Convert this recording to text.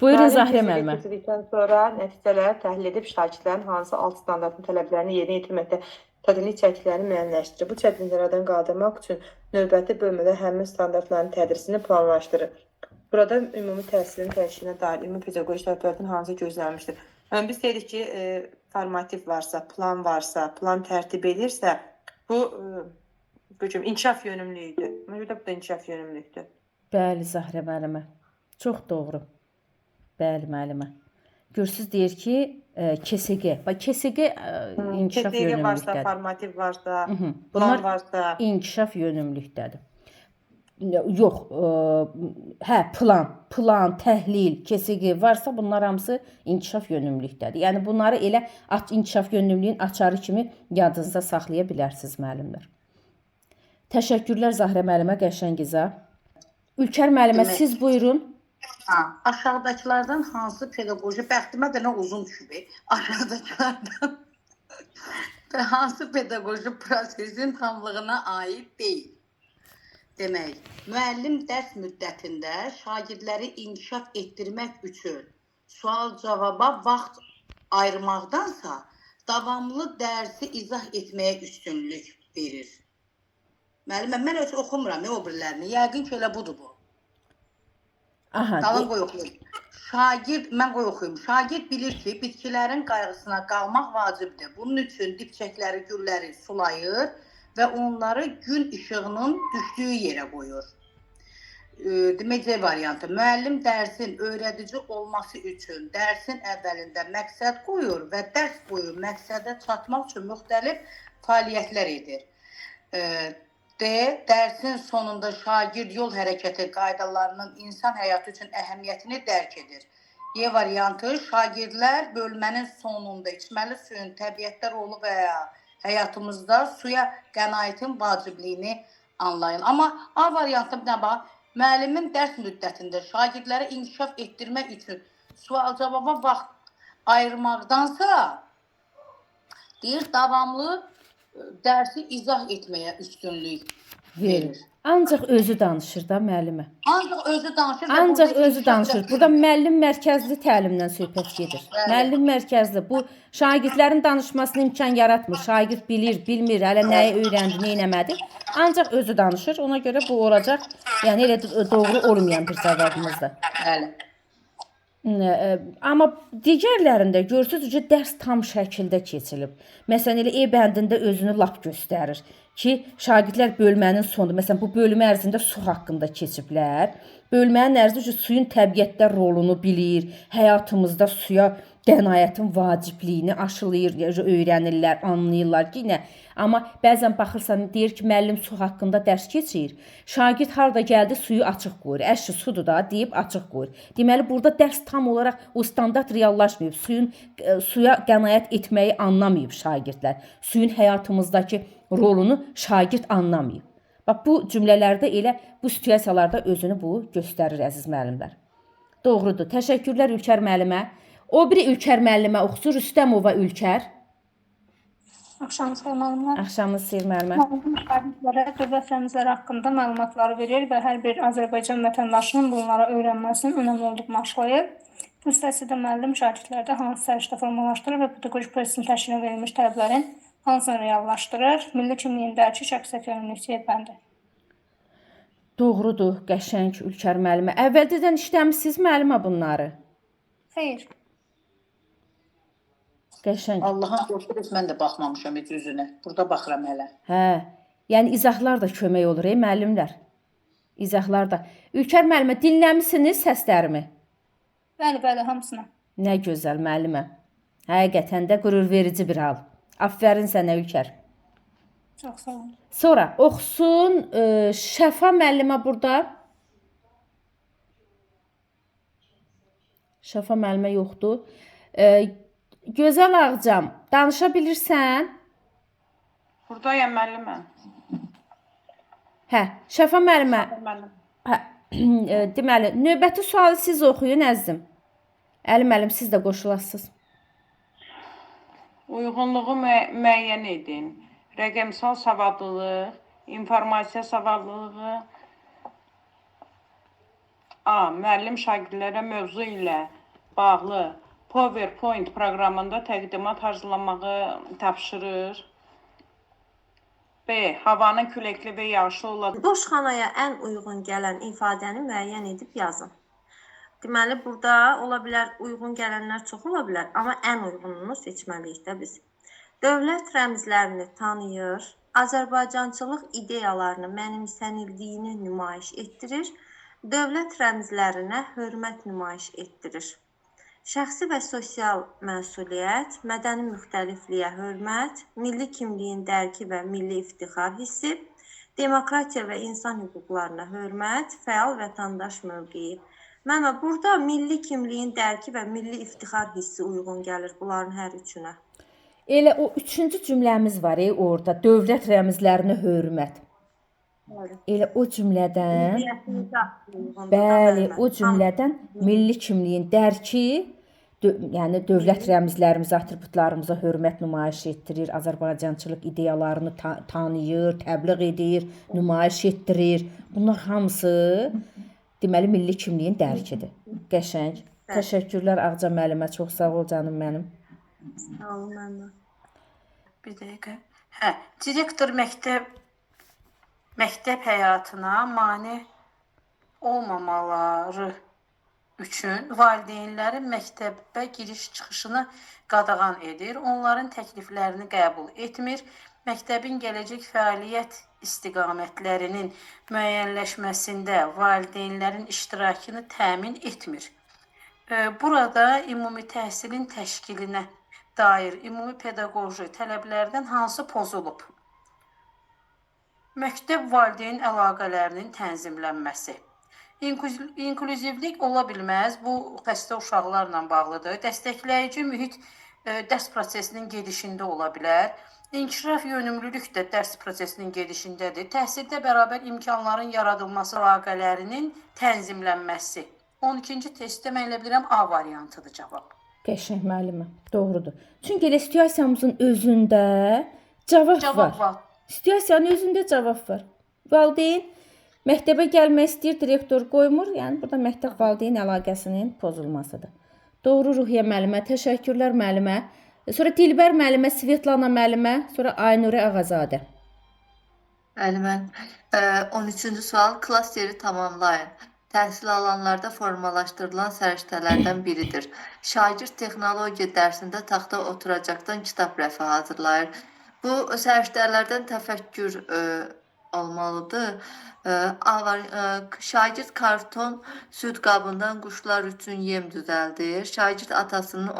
Buyurun Müəllim Zahirə tezliyi müəllimə. keçirdikdən sonra nəticələri təhlil edib şagirdlərin hansı alt standartın tələblərini yerinə yetirməkdə çətinlik çəkdiklərini müəyyənləşdirir. Bu çətinliklərdən qaldırmaq üçün növbəti bölmədə həmin standartların tədrisini planlaşdırır. Burada ümumi təhsilin təşkilinə dair ümumi pedaqoji tələblərdən hansı gözlənilmişdir? Biz dedik ki, formativ varsa, plan tərtib edirsə, bu inkişaf yönümlüydür. Mənə görə bu da inkişaf yönümlüdür. Bəli Zahirə müəllimə. Çox doğru. Bəli müəllimə. Görürsüz deyir ki, KSG. Bax KSG inkişaf KSG varsa, yönümlükdədir. formativ varsa, plan Bunlar varsa, inkişaf yönümlükdədir. Yox, hə, plan, təhlil, KSG varsa bunlar hamısı inkişaf yönümlükdədir. Yəni bunları elə inkişaf yönümlüyün açarı kimi yadınızda saxlaya bilərsiniz müəllimlər. Təşəkkürlər Zahirə müəllimə, qəşəng izah. Ülkər müəllimə siz buyurun. Aşağıdakılardan hansı pedaqoji, bəxtimə də nə uzun düşüb, aşağıdakılardan hansı pedaqoji prosesin tamlığına aid deyil? Demək, müəllim dərs müddətində şagirdləri inkişaf etdirmək üçün sual-cavaba vaxt ayırmaqdansa davamlı dərsi izah etməyə üstünlük verir. Müəllimə, mən heç oxumuram o birilərini, yəqin ki elə budur bu. Dalın qoy oxuyum. Mən qoy oxuyum. Şagird bilir ki, bitkilərin qayğısına qalmaq vacibdir. Bunun üçün dibçəkləri, gülləri sulayır və onları gün işığının düşdüyü yerə qoyur. Demək, C variantı. Müəllim dərsin öyrədici olması üçün dərsin əvvəlində məqsəd qoyur və dərs boyu məqsədə çatmaq üçün müxtəlif fəaliyyətlər edir. D. Dərsin sonunda şagird yol hərəkəti qaydalarının insan həyatı üçün əhəmiyyətini dərk edir. E variantı. Şagirdlər bölmənin sonunda içməli suyun təbiətdə rolu və ya həyatımızda suya qənaətin vacibliyini anlayın. Amma A variantı bir də bax, müəllimin dərs müddətində şagirdləri inkişaf etdirmək üçün sual-cavaba vaxt ayırmaqdansa deyir, davamlı dərsi izah etməyə üstünlük verir. Ancaq özü danışır da müəllimə. Ancaq özü danışır. Ancaq özü danışır. Burada müəllim mərkəzli təlimdən söhbət gedir. Müəllim mərkəzli. Bu şagirdlərin danışmasına imkan yaratmır. Şagird bilir, bilmir, hələ nəyi öyrəndi, nə eləmədi. Ancaq özü danışır. Ona görə bu olacaq. Yəni elə doğru olmayan bir cavabımızdır. Bəli. Amma digərlərində görürsünüz ki, dərs tam şəkildə keçirilib. Məsələn, elə E bəndində özünü lap göstərir ki, şagirdlər bölmənin sonunda, məsələn, bu bölmə ərzində su haqqında keçiblər. Bölmənin ərzində suyun təbiətdə rolunu bilir, həyatımızda suya qənaətin vacibliyini aşılayır, öyrənirlər, anlayırlar ki, nə. Amma bəzən baxırsan, deyir ki, müəllim su haqqında dərs keçir. Şagird harda gəldi, suyu açıq qoyur. Əşi sudur da, deyib açıq qoyur. Deməli, burada dərs tam olaraq o standart reallaşmayıb. Suya qənaət etməyi anlamayıb şagirdlər. Suyun həyatımızdakı rolunu şagird anlamayıb. Bax, bu cümlələrdə elə bu situasiyalarda özünü bu göstərir, əziz müəllimlər. Doğrudur. Təşəkkürlər Ülkər müəllimə. O biri Ülkər müəllimə oxusu Rüstəmova Ülkər. Axşamınız xeyir müəllimlər. Axşamınız xeyir müəllimə. Müəllim şagirdlərə dövlət rəmzləri haqqında məlumatları verir və hər bir Azərbaycan vətəndaşının bunları öyrənməsinin önəmli olduğunu aşılayır. Bu hissəsində müəllim şagirdlərdə hansı səriştə formalaşdırır və pedaqoji prosesin təşkilinə verilmiş tələblərin hansını reallaşdırır? Milli kimliyin dərki şəxsiyyət yönümlülükçü bəndi. Doğrudur, qəşəng Ülkər müəllimə. Əvvəldən işləmisiniz müəllimə bunları? Xeyr. Qəşəng. Allahın qorxusu, mən də baxmamışam heç üzünə. Burada baxıram hələ. Hə, yəni izahlar da kömək olur, müəllimlər. İzahlar da. Ülkər müəllimə, dinləmisiniz səslərimi? Bəli, hamısını. Nə gözəl müəllimə. Həqiqətən də qürur verici bir hal. Aferin sənə Ülkər. Çox sağ olun. Sonra oxusun Şəfa müəllimə burada. Şəfa müəllimə yoxdur. Gözəl Ağcam, danışa bilirsən? Buradayam müəllimə. Hə, Şəfa müəllimə. Hə, deməli, növbəti sualı siz oxuyun əzizim. Əli müəllim, siz də qoşulasınız. Uyğunluğu müəyyən edin. Rəqəmsal savadlılıq, informasiya savadlılığı, A. Müəllim şagirdlərə mövzu ilə bağlı PowerPoint proqramında təqdimat hazırlamağı tapşırır. B. Havanın küləkli və yağışlı olacaq. Boşxanaya ən uyğun gələn ifadəni müəyyən edib yazın. Deməli, burada ola bilər, uyğun gələnlər çox ola bilər, amma ən uyğununu seçməliyik də biz. Dövlət rəmzlərini tanıyır, Azərbaycançılıq ideyalarını mənimsənildiyini nümayiş etdirir, dövlət rəmzlərinə hörmət nümayiş etdirir. Şəxsi və sosial məsuliyyət, mədəni müxtəlifliyə hörmət, milli kimliyin dərki və milli iftixar hissi, demokratiya və insan hüquqlarına hörmət, fəal vətəndaş mövqeyi. Mənə burada milli kimliyin dərki və milli iftixar hissi uyğun gəlir bunların hər üçünə. Elə o 3-cü cümləmiz var orada, dövlət rəmzlərinə hörmət. Elə o cümlədən, bəli, o cümlədən milli kimliyin dərki, yəni dövlət rəmzlərimiz, atributlarımıza hörmət nümayiş etdirir, Azərbaycançılıq ideyalarını tanıyır, təbliğ edir, nümayiş etdirir. Bunlar hamısı deməli milli kimliyin dərkidir. Qəşəng. Təşəkkürlər Ağca müəllimə, çox sağ ol canım mənim. Sağ olun mənim. Bir dəqiqə. Direktor məktəb həyatına mane olmamaları üçün valideynlərin məktəbə giriş-çıxışını qadağan edir, onların təkliflərini qəbul etmir, məktəbin gələcək fəaliyyət istiqamətlərinin müəyyənləşməsində valideynlərin iştirakını təmin etmir. Burada ümumi təhsilin təşkilinə dair ümumi pedaqoji tələblərdən hansı pozulub? Məktəb valideyn əlaqələrinin tənzimlənməsi. İnklüzivlik ola bilməz, bu xəstə uşaqlarla bağlıdır. Dəstəkləyici mühit dərs prosesinin gedişində ola bilər. İnkişaf yönümlülük də dərs prosesinin gedişindədir. Təhsildə bərabər imkanların yaradılması əlaqələrinin tənzimlənməsi. 12-ci testdə mən elə bilirəm A variantıdır cavab. Qəşəng müəllimə, doğrudur. Çünki elə situasiyamızın özündə cavab var. Situasiyanın özündə cavab var. Valideyn məktəbə gəlmək istəyir, direktor qoymur. Yəni burada məktəb valideyn əlaqəsinin pozulmasıdır. Doğru Ruhiyyə müəllimə, təşəkkürlər müəllimə. Sonra Dilbər müəllimə, Svetlana müəllimə, sonra Aynurə Ağazadə. Müəllimə, 13-cü sual, klass yeri tamamlayın. Təhsil alanlarda formalaşdırılan səriştələrdən biridir. Şagird texnologiya dərsində taxta oturacaqdan kitab rəfi hazırlayır. Bu səriştələrdən təfəkkür olmalıdır. Şagird karton süd qabından quşlar üçün yem düzəldir. Şagird atasının